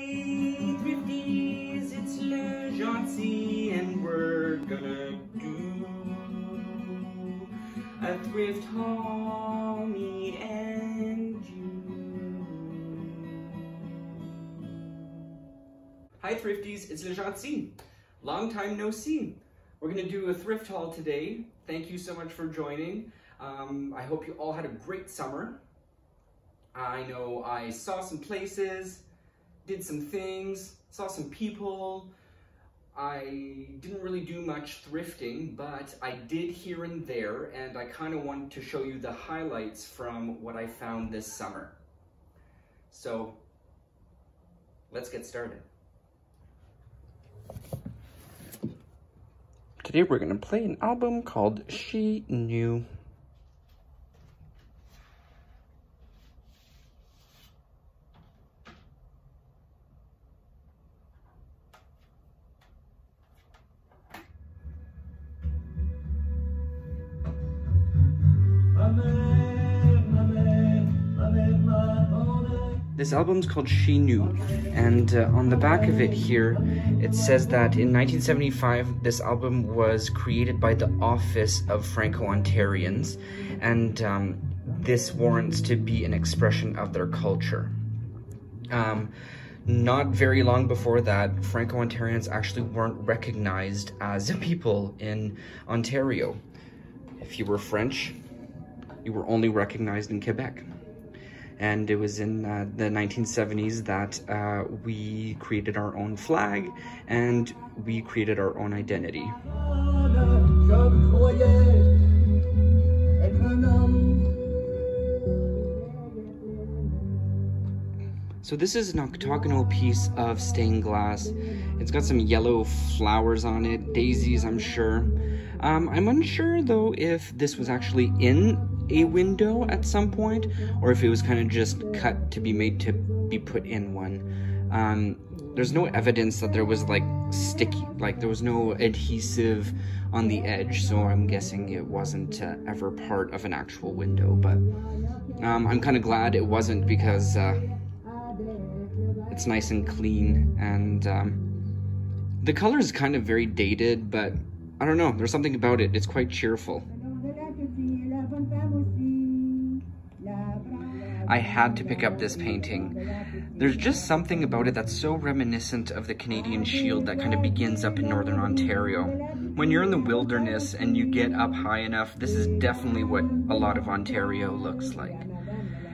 Thrifties, it's Le Gentil, and we're gonna do a thrift haul, me and you. Hi Thrifties, it's Le Gentil. Long time no see. We're gonna do a thrift haul today. Thank you so much for joining. I hope you all had a great summer. I know I saw some places, did some things, saw some people. I didn't really do much thrifting, but I did here and there, and I kind of want to show you the highlights from what I found this summer. So, let's get started. Today we're going to play an album called She Knew. This album's called She Knew, and on the back of it here, it says that in 1975, this album was created by the office of Franco-Ontarians, and this warrants to be an expression of their culture. Not very long before that, Franco-Ontarians actually weren't recognized as a people in Ontario. If you were French, you were only recognized in Quebec. And it was in the 1970s that we created our own flag and we created our own identity. So this is an octagonal piece of stained glass. It's got some yellow flowers on it, daisies, I'm sure. I'm unsure though if this was actually in a window at some point, or if it was kind of just cut to be made to be put in one. There's no evidence that there was like sticky, like there was no adhesive on the edge, so I'm guessing it wasn't ever part of an actual window, but I'm kind of glad it wasn't, because it's nice and clean, and the color is kind of very dated, but I don't know, there's something about it, it's quite cheerful. I had to pick up this painting. There's just something about it that's so reminiscent of the Canadian Shield that kind of begins up in Northern Ontario. When you're in the wilderness and you get up high enough, this is definitely what a lot of Ontario looks like.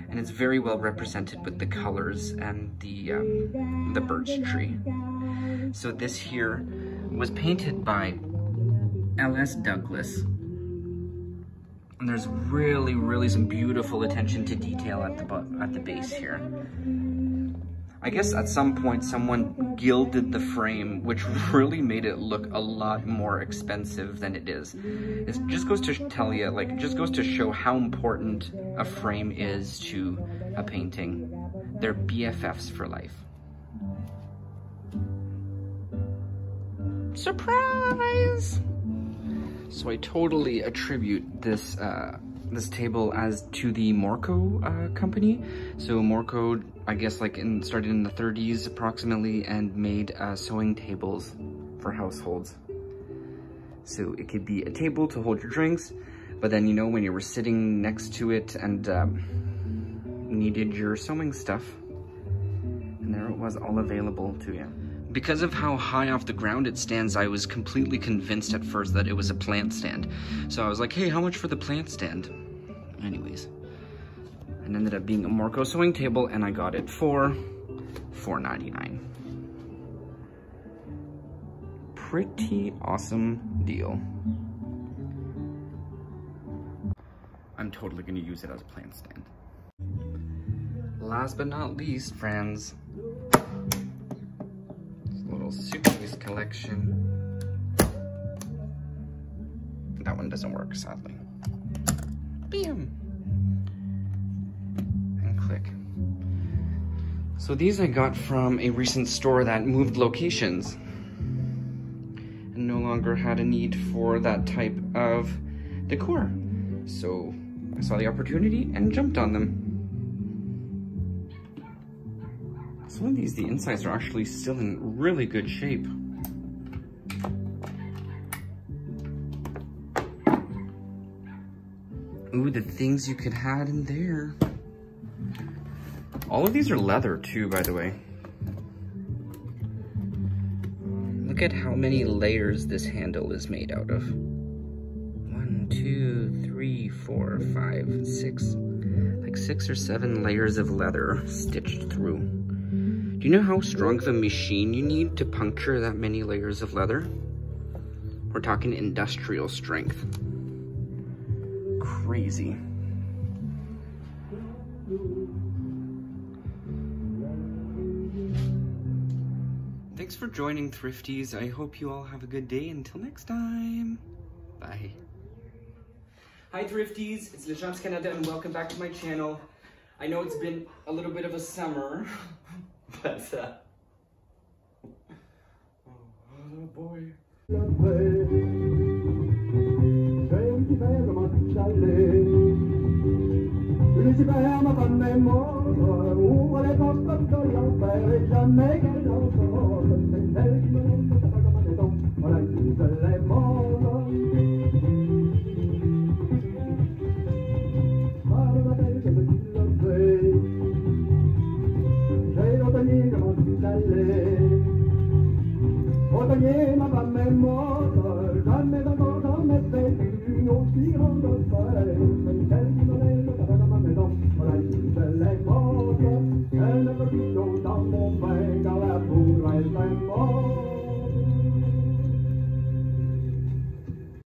And it's very well represented with the colors and the birch tree. So this here was painted by L.S. Douglas. And there's really some beautiful attention to detail at the base here. I guess at some point someone gilded the frame, which really made it look a lot more expensive than it is. It just goes to tell you, like, it just goes to show how important a frame is to a painting. They're BFFs for life. Surprise! So I totally attribute this this table as to the Morco company. So Morco, I guess, started in the 30s approximately, and made sewing tables for households. So it could be a table to hold your drinks, but then, you know, when you were sitting next to it and needed your sewing stuff, and there it was, all available to you. Because of how high off the ground it stands, I was completely convinced at first that it was a plant stand. So I was like, hey, how much for the plant stand? Anyways, it ended up being a Morco sewing table, and I got it for $4.99. Pretty awesome deal. I'm totally gonna use it as a plant stand. Last but not least, friends, suitcase collection. That one doesn't work, sadly. Bam! And click. So these I got from a recent store that moved locations and no longer had a need for that type of decor. So I saw the opportunity and jumped on them. Some of these, the insides are actually still in really good shape. Ooh, the things you could have in there. All of these are leather too, by the way. Look at how many layers this handle is made out of. 1, 2, 3, 4, 5, 6. Like 6 or 7 layers of leather stitched through. Do you know how strong of a machine you need to puncture that many layers of leather? We're talking industrial strength. Crazy. Thanks for joining, Thrifties. I hope you all have a good day. Until next time. Bye. Hi, Thrifties. It's Legends Canada and welcome back to my channel. I know it's been a little bit of a summer, but oh boy. Lucifer m'a pas même mort, ouvre les portes de l'enfer et jamais qu'elle en sort. C'est elle qui me laisse pas comme un béton, voilà qui se lève mort. Par le matin, je me dis le fait, j'ai l'automnier comment tout allait. Automnier m'a pas même mort, jamais encore jamais vécu une aussi grande fête. C'est elle qui me laisse pas comme un béton, voilà qui